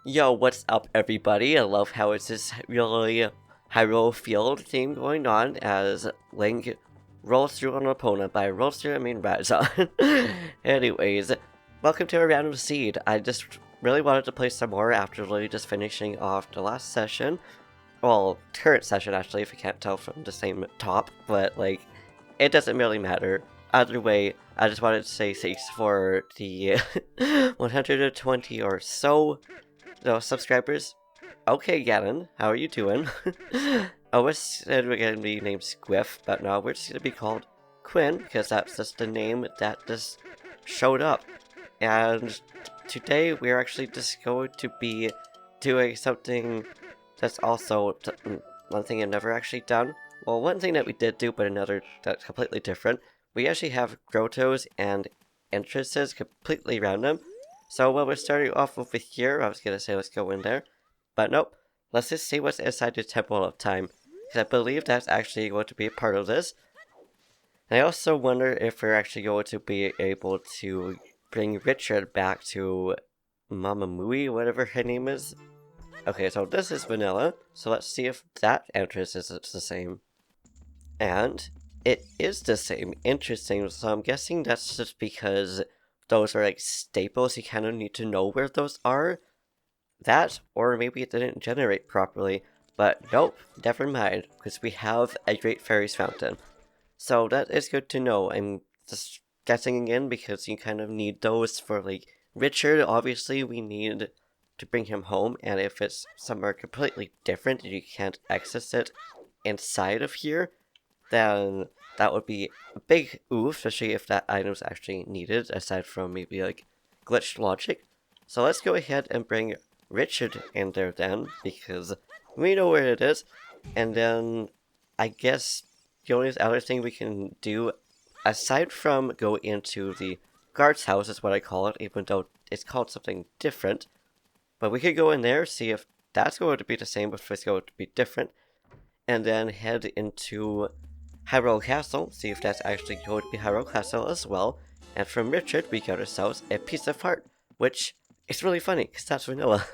Yo, what's up, everybody? I love how it's this really Hyrule Field theme going on as Link rolls through on an opponent. By rolls through, I mean rides on. Anyways, welcome to a random seed. I just really wanted to play some more after really just finishing off the last session. Well, current session actually, if you can't tell from the same top, but like, it doesn't really matter. Either way, I just wanted to say thanks for the 120 or so subscribers. Okay, Gavin, how are you doing? I was said we're gonna be named Squiff, but no, we're just gonna be called Quinn, because that's just the name that just showed up. And today we're actually just going to be doing something that's also one thing I've never actually done. Well, one thing that we did do, but another that's completely different. We actually have grottos and entrances completely random. So while we're starting off over here, I was gonna say let's go in there, but nope. Let's just see what's inside the Temple of Time, because I believe that's actually going to be a part of this. And I also wonder if we're actually going to be able to bring Richard back to Mama Mui, whatever her name is. Okay, so this is vanilla, so let's see if that entrance is the same. And it is the same. Interesting, so I'm guessing that's just because those are like staples, you kind of need to know where those are. That, or maybe it didn't generate properly, but nope, never mind, because we have a Great Fairies Fountain. So that is good to know. I'm just guessing again because you kind of need those for like Richard. Obviously, we need to bring him home, and if it's somewhere completely different and you can't access it inside of here, then that would be a big oof, especially if that item's actually needed, aside from maybe like glitched logic. So let's go ahead and bring Richard in there then, because we know where it is. And then I guess the only other thing we can do, aside from go into the guard's house, is what I call it, even though it's called something different. But we could go in there, see if that's going to be the same, if it's going to be different, and then head into Hyrule Castle, see if that's actually going to be Hyrule Castle as well. And from Richard, we got ourselves a piece of heart, which is really funny, because that's vanilla.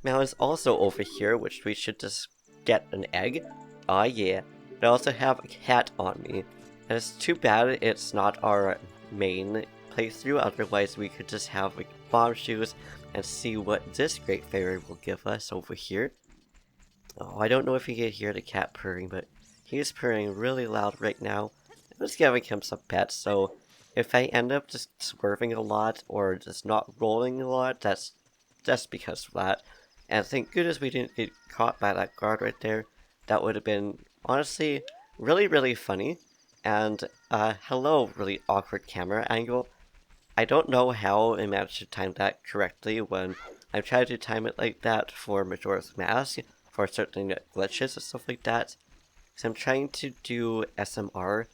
Now is also over here, which we should just get an egg. Aw yeah. I also have a cat on me. And it's too bad it's not our main playthrough, otherwise we could just have like bomb shoes and see what this great fairy will give us over here. Oh, I don't know if you can hear the cat purring, but he's purring really loud right now. I'm just giving him some pets, so if I end up just swerving a lot or just not rolling a lot, that's just because of that. And thank goodness we didn't get caught by that guard right there. That would have been, honestly, really funny. And, hello, really awkward camera angle. I don't know how I managed to time that correctly when I tried to time it like that for Majora's Mask, for certain glitches and stuff like that. So I'm trying to do SMR,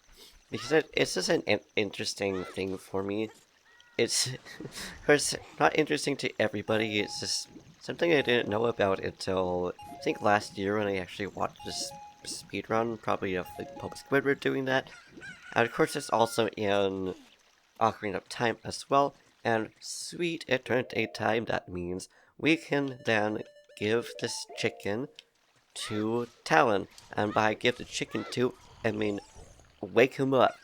because it's just an interesting thing for me. It's, of course, not interesting to everybody, it's just something I didn't know about until, I think last year when I actually watched this speedrun, probably of like Public Squidward doing that. And of course it's also in Ocarina of Time as well, and sweet eternity time, that means we can then give this chicken to Talon, and by give the chicken to, I mean wake him up.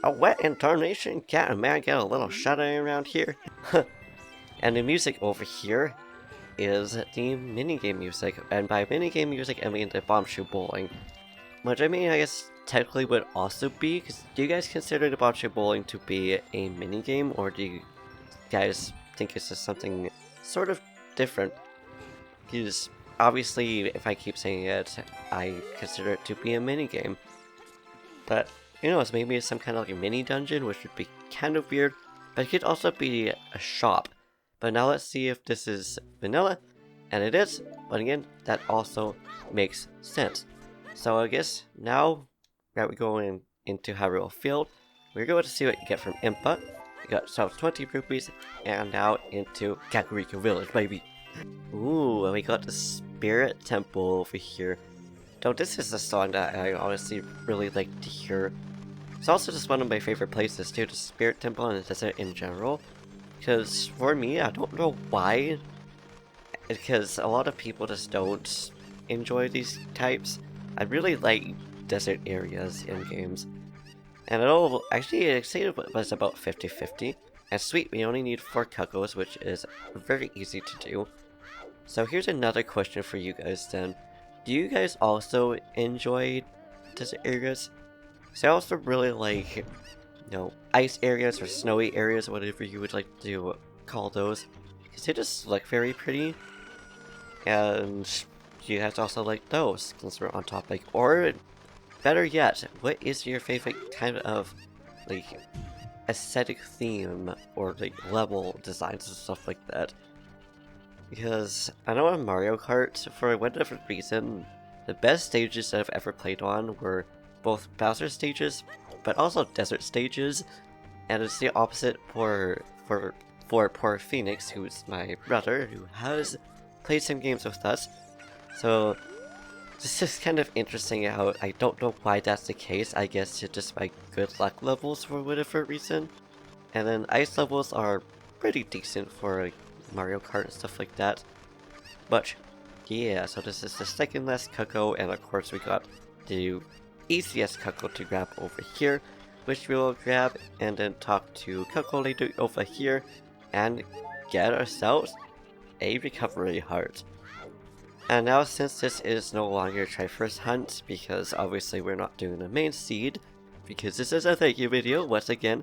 A wet intonation? Can't a man get a little shut-eye around here? And the music over here is the minigame music, and by minigame music I mean the bombshoe bowling. Which I mean I guess technically would also be, because do you guys consider the bombshoe bowling to be a minigame, or do you guys think it's just something sort of different? Because obviously if I keep saying it, I consider it to be a minigame. But who knows, maybe it's some kind of like a mini dungeon, which would be kind of weird, but it could also be a shop. But now let's see if this is vanilla, and it is, but again, that also makes sense. So I guess now that we're going into Hyrule Field, we're going to see what you get from Impa. We got ourselves 20 rupees, and now into Kakariko Village, baby. Ooh, and we got the Spirit Temple over here. Though this is a song that I honestly really like to hear. It's also just one of my favorite places too, the Spirit Temple and the desert in general. Because for me, I don't know why because a lot of people just don't enjoy these types. I really like desert areas in games. And it'll actually say it was about 50-50. And sweet, we only need 4 Kakos, which is very easy to do. So here's another question for you guys then. Do you guys also enjoy desert areas? So I also really like, you know, ice areas or snowy areas, whatever you would like to call those. Because they just look very pretty. And you guys also like those, since we're on topic. Or, better yet, what is your favorite kind of, like, aesthetic theme or, like, level designs and stuff like that? Because I know in Mario Kart, for whatever reason, the best stages that I've ever played on were both Bowser stages, but also desert stages, and it's the opposite for poor Phoenix, who's my brother, who has played some games with us. So this is kind of interesting how I don't know why that's the case. I guess it's just my good luck levels for whatever reason. And then ice levels are pretty decent for like, Mario Kart and stuff like that. But yeah, so this is the second last Kako, and of course we got the easiest Kako to grab over here, which we will grab and then talk to Kako later over here and get ourselves a recovery heart. And now since this is no longer Triforce Hunt, because obviously we're not doing the main seed, because this is a thank you video once again.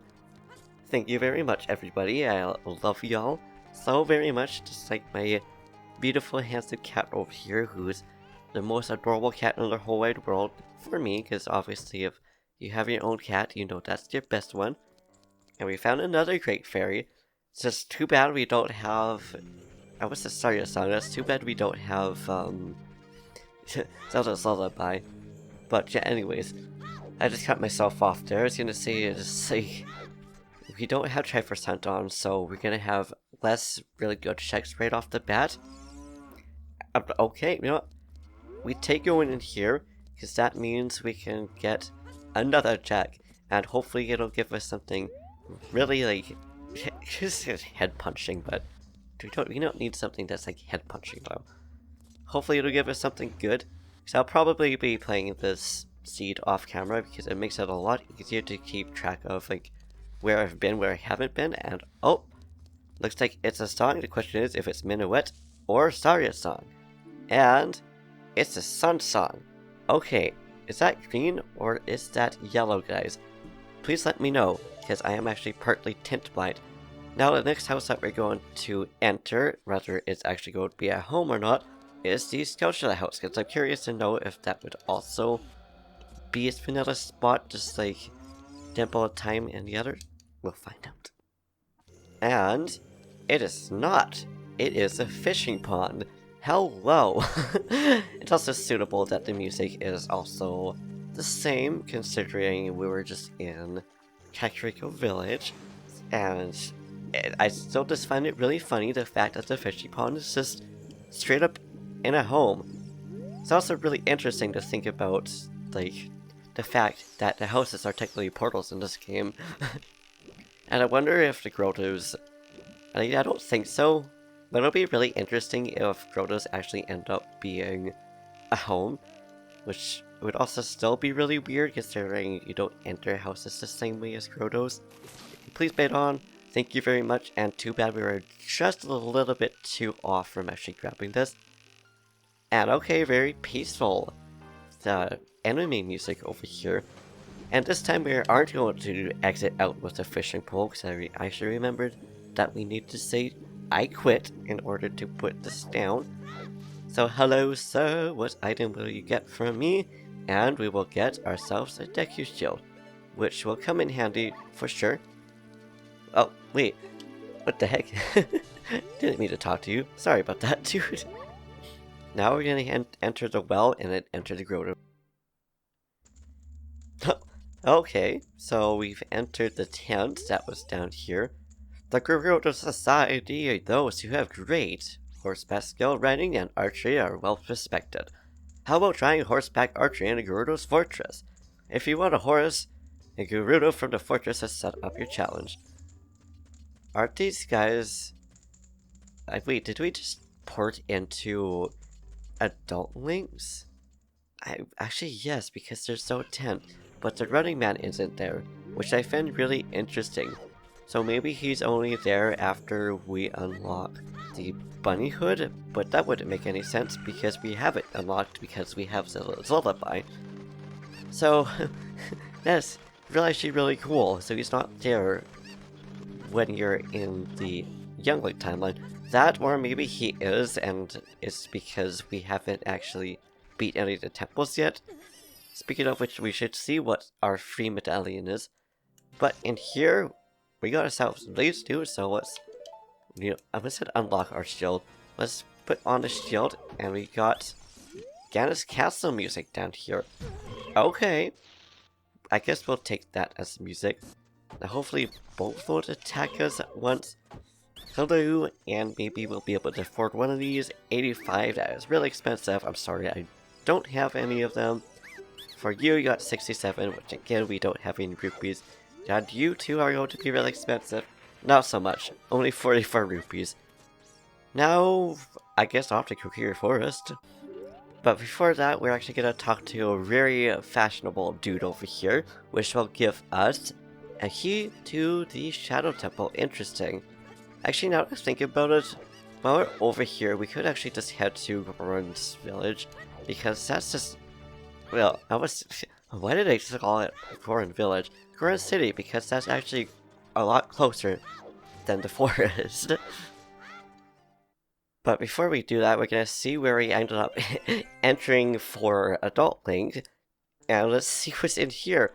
Thank you very much everybody, I love y'all so very much, just like my beautiful handsome cat over here, who's the most adorable cat in the whole wide world for me, because obviously if you have your own cat, you know that's your best one. And we found another great fairy. It's just too bad we don't have... I was the Starry song, that's too bad we don't have, Zelda's Lullaby. But yeah, anyways, I just cut myself off there. I was gonna say, it's like, we don't have Triforce Hunt on, so we're gonna have less really good checks right off the bat. Okay, you know what? We take going in here, because that means we can get another check, and hopefully it'll give us something really, like, just head punching, but we don't need something that's like head punching though. Hopefully it'll give us something good, because I'll probably be playing this seed off camera, because it makes it a lot easier to keep track of, like, where I've been, where I haven't been, and oh, looks like it's a song. The question is if it's Minuet or Starry song. And it's a sun song. Okay, is that green or is that yellow, guys? Please let me know, because I am actually partly tint blind. Now the next house that we're going to enter, whether it's actually going to be a home or not, is the Scotia house, because I'm curious to know if that would also be a vanilla spot, just like Temple of Time and the other. We'll find out. And it is not. It is a fishing pond. Hello! It's also suitable that the music is also the same, considering we were just in Kakariko Village, and I still just find it really funny the fact that the fishing pond is just straight up in a home. It's also really interesting to think about, like, the fact that the houses are technically portals in this game. And I wonder if the Grottos... I don't think so, but it'll be really interesting if Grottos actually end up being a home, which would also still be really weird considering you don't enter houses the same way as Grottos. Please bait on, thank you very much, and too bad we were just a little bit too off from actually grabbing this. And okay, very peaceful. The anime music over here. And this time we aren't going to exit out with the fishing pole, because I actually remembered that we need to say I quit in order to put this down. So hello sir, what item will you get from me? And we will get ourselves a Deku Shield, which will come in handy for sure. Oh, wait, what the heck? Didn't mean to talk to you, sorry about that dude. Now we're gonna enter the well and then enter the Grotto. Okay, so we've entered the tent that was down here. The Gerudo Society, those who have great horseback skill, riding, and archery are well respected. How about trying horseback archery in a Gerudo's fortress? If you want a horse, a Gerudo from the fortress has set up your challenge. Aren't these guys... wait, did we just port into adult links? Actually, yes, because they're so tense, but the running man isn't there, which I find really interesting. So maybe he's only there after we unlock the bunny hood, but that wouldn't make any sense because we have it unlocked because we have Lullaby. So, that's really actually really cool. So he's not there when you're in the Young Link timeline. That, or maybe he is, and it's because we haven't actually beat any of the temples yet. Speaking of which, we should see what our free medallion is. But in here, we got ourselves these two, so let's, I'm gonna unlock our shield. Let's put on the shield, and we got Ganon's castle music down here. Okay, I guess we'll take that as music. Now hopefully both won't attack us at once. Hello, and maybe we'll be able to afford one of these. 85, that is really expensive. I'm sorry, I don't have any of them. For you got 67, which again, we don't have any rupees. And you two are going to be really expensive. Not so much, only 44 rupees. Now, I guess off to Kokiri Forest. But before that, we're actually going to talk to a very fashionable dude over here, which will give us a key to the Shadow Temple. Interesting. Actually, now that I think about it, while we're over here, we could actually just head to Grottos Village, because that's just, well, why did I just call it Grottos Village? Grottos City, because that's actually a lot closer than the forest. But before we do that, we're gonna see where we ended up entering for Adult Link, and let's see what's in here.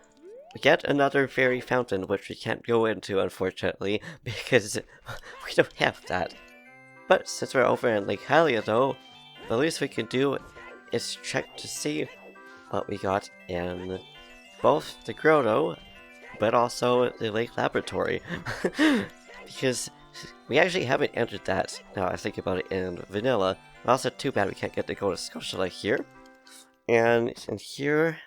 Yet another fairy fountain, which we can't go into, unfortunately, because we don't have that. But since we're over in Lake Hylia, though, the least we can do is check to see what we got in both the Grotto, but also the Lake Laboratory. Because we actually haven't entered that, now I think about it, in Vanilla. Also, too bad we can't get to go to Scotia here. And in here,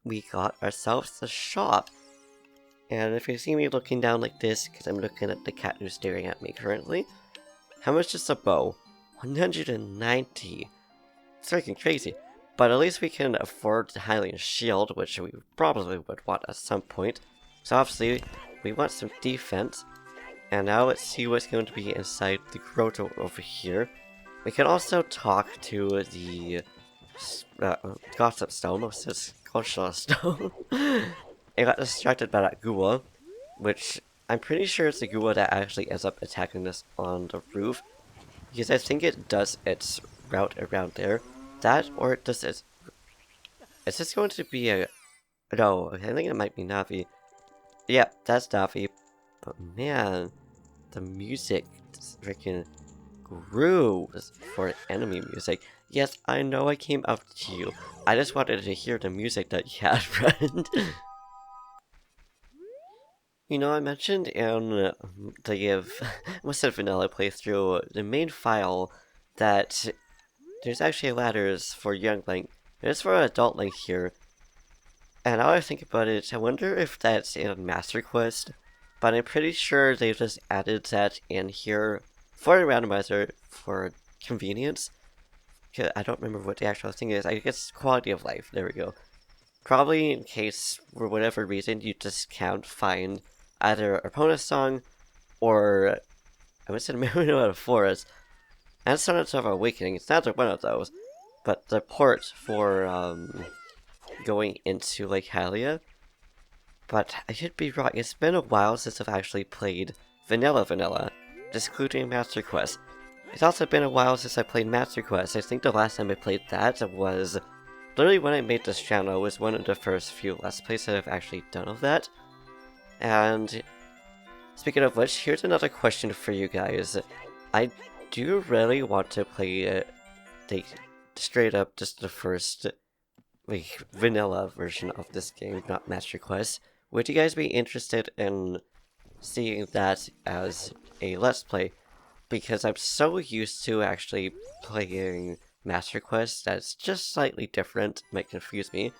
we got ourselves a shop. And if you see me looking down like this, because I'm looking at the cat who's staring at me currently, how much is a bow? 190. It's freaking crazy. But at least we can afford the Hylian shield, which we probably would want at some point. So obviously, we want some defense. And now let's see what's going to be inside the grotto over here. We can also talk to the gossip stone, what's this? Cultural stone. I got distracted by that Gua, which I'm pretty sure it's the Gua that actually ends up attacking us on the roof. Because I think it does its route around there. That, or it does it. Is this going to be a... No, I think it might be Navi. Yeah, that's Navi. But man, the music is freaking grooves for enemy music. Yes, I know I came up to you. I just wanted to hear the music that you had, friend. You know, I mentioned in the what's it, vanilla playthrough, the main file, that there's actually ladders for Young Link. There's for Adult Link here. And now I think about it, I wonder if that's in Master Quest. But I'm pretty sure they just added that in here for a randomizer for convenience. I don't remember what the actual thing is. I guess quality of life. There we go. Probably in case, for whatever reason, you just can't find either Epona song or I would say Moon out of Forest and Sonnets of Awakening. It's neither one of those. But the port for going into Lake Hylia. But I should be wrong. It's been a while since I've actually played Vanilla, excluding Master Quest. It's also been a while since I played Master Quest. I think the last time I played that was literally when I made this channel. It was one of the first few Let's Plays that I've actually done of that. And speaking of which, here's another question for you guys. I do really want to play straight up just the first vanilla version of this game, not Master Quest. Would you guys be interested in seeing that as a Let's Play? Because I'm so used to actually playing Master Quest that's just slightly different, might confuse me.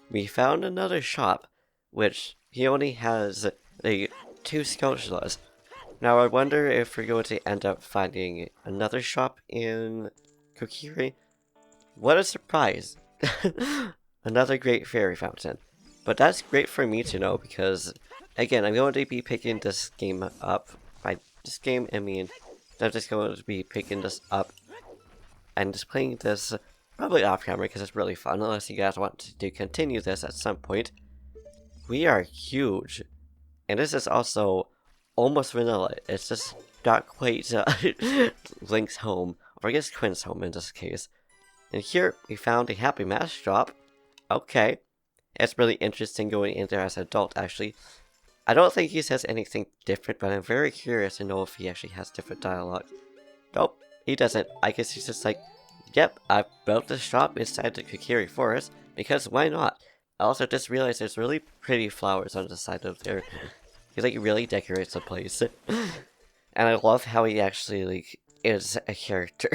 We found another shop, which he only has 2 Scotias. Now I wonder if we're going to end up finding another shop in Kokiri. What a surprise! Another great fairy fountain. But that's great for me to know because, again, I'm going to be picking this game up. By this game, I mean, I'm just going to be picking this up and just playing this probably off camera because it's really fun, unless you guys want to continue this at some point. We are huge, and this is also almost vanilla. It's just not quite Link's home, or I guess Quinn's home in this case. And here we found a Happy Mask shop. Okay, it's really interesting going in there as an adult, actually. I don't think he says anything different, but I'm very curious to know if he actually has different dialogue. Nope, he doesn't. I guess he's just like, yep, I built this shop inside the Kokiri Forest, because why not? I also just realized there's really pretty flowers on the side of there. He like really decorates the place. And I love how he actually like is a character.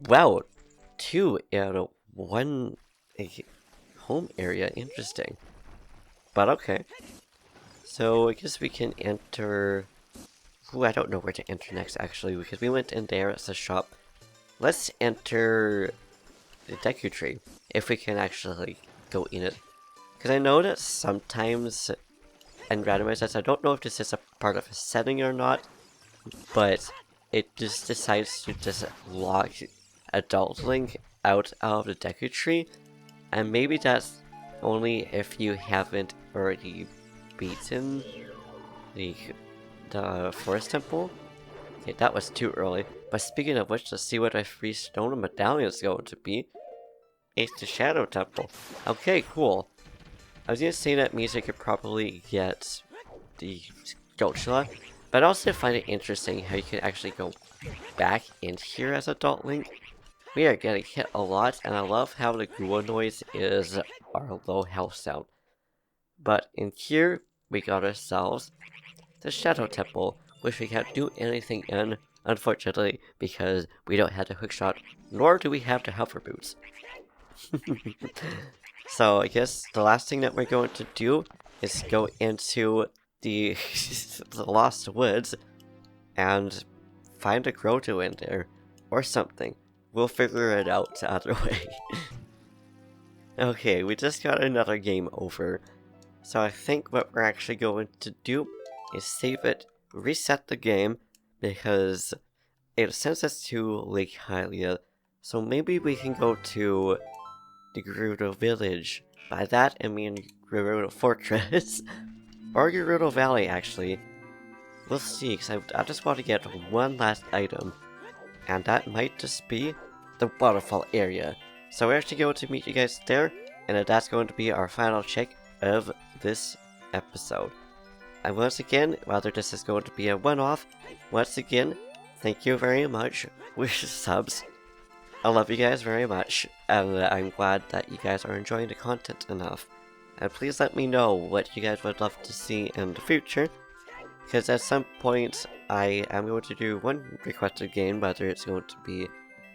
Wow, 2 in 1 home area, interesting. But okay. So I guess we can enter... Ooh, I don't know where to enter next actually, because we went in there as a shop. Let's enter the Deku Tree, if we can actually go in it. Because I know that sometimes in Randomized, I don't know if this is a part of a setting or not, but it just decides to just lock Adult Link out of the Deku Tree, and maybe that's only if you haven't already beaten the Forest Temple. Okay, that was too early. But speaking of which, let's see what my free stone medallion is going to be. It's the Shadow Temple. Okay, cool. I was gonna say that means I could probably get the Gotcha, but I also find it interesting how you can actually go back in here as Adult Link. We are getting hit a lot, and I love how the Gua noise is our low health sound. But in here, we got ourselves the Shadow Temple, which we can't do anything in, unfortunately, because we don't have the hookshot, nor do we have the hover boots. So I guess the last thing that we're going to do is go into the, the Lost Woods and find a Grotto in there, or something. We'll figure it out either way. Okay, we just got another game over, so I think what we're actually going to do is save it, reset the game, because it sends us to Lake Hylia, so maybe we can go to the Gerudo Village. By that, I mean Gerudo Fortress. Or Gerudo Valley, actually. We'll see, because I just want to get one last item. And that might just be the waterfall area. So we're actually going to meet you guys there, and that's going to be our final check of this episode. And once again, whether this is going to be a one-off, once again, thank you very much with subs. I love you guys very much, and I'm glad that you guys are enjoying the content enough. And please let me know what you guys would love to see in the future, because at some point I am going to do one requested game, whether it's going to be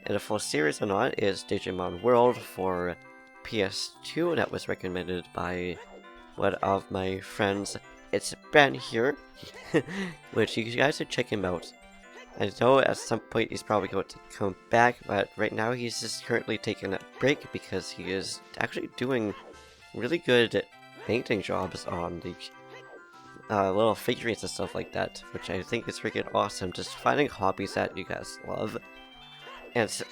in a full series or not, is Digimon World for PS2 that was recommended by one of my friends. It's Ben here, which you guys should check him out. I know at some point he's probably going to come back, but right now he's just currently taking a break because he is actually doing really good painting jobs on the little figurines and stuff like that, which I think is freaking awesome, just finding hobbies that you guys love. And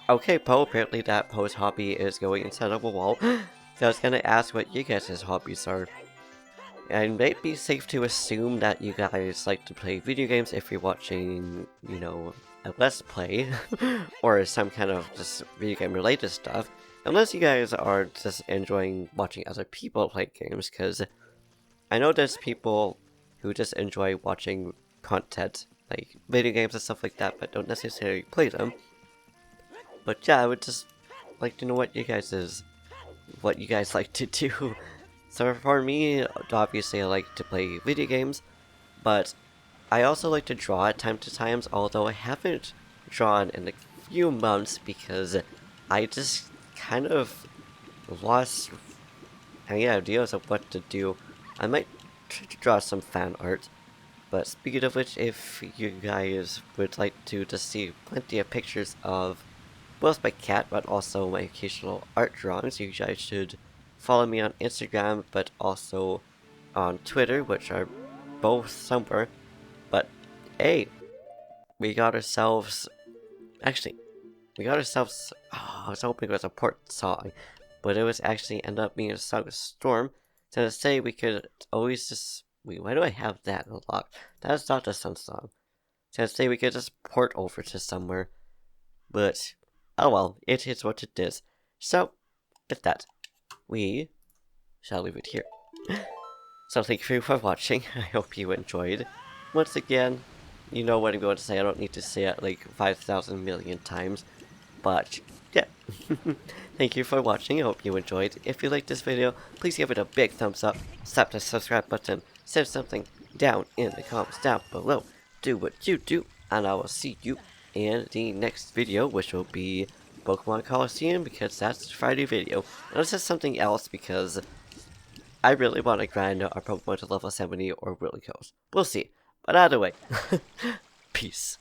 okay, Poe, apparently that Poe's hobby is going inside of a wall, so I was gonna ask what you guys' hobbies are. And it might be safe to assume that you guys like to play video games if you're watching, you know, a Let's Play, or some kind of just video game related stuff, unless you guys are just enjoying watching other people play games, because I know there's people who just enjoy watching content, like video games and stuff like that, but don't necessarily play them. But yeah, I would just like to know what you guys like to do. So for me, obviously I like to play video games, but I also like to draw at time to times, although I haven't drawn in a few months because I just kind of lost any ideas of what to do. I might try to draw some fan art, But speaking of which, if you guys would like to just see plenty of pictures of both my cat, but also my occasional art drawings, you guys should follow me on Instagram, but also on Twitter, which are both somewhere. But hey, we got ourselves. Actually, we got ourselves. Oh, I was hoping it was a port song, but it was actually ended up being a song of storm. So to say we could always just. Wait, why do I have that unlocked? That's not the sun song. So to say we could just port over to somewhere, but oh well, it is what it is. So, with that, we shall leave it here. So thank you for watching. I hope you enjoyed. Once again, you know what I'm going to say. I don't need to say it like 5,000 million times. But, yeah. Thank you for watching. I hope you enjoyed. If you liked this video, please give it a big thumbs up. Slap the subscribe button. Say something down in the comments down below. Do what you do. And I will see you in the next video, which will be Pokemon Coliseum, because that's the Friday video. And this is something else, because I really want to grind our Pokemon to level 70 or really close. We'll see. But either way, peace.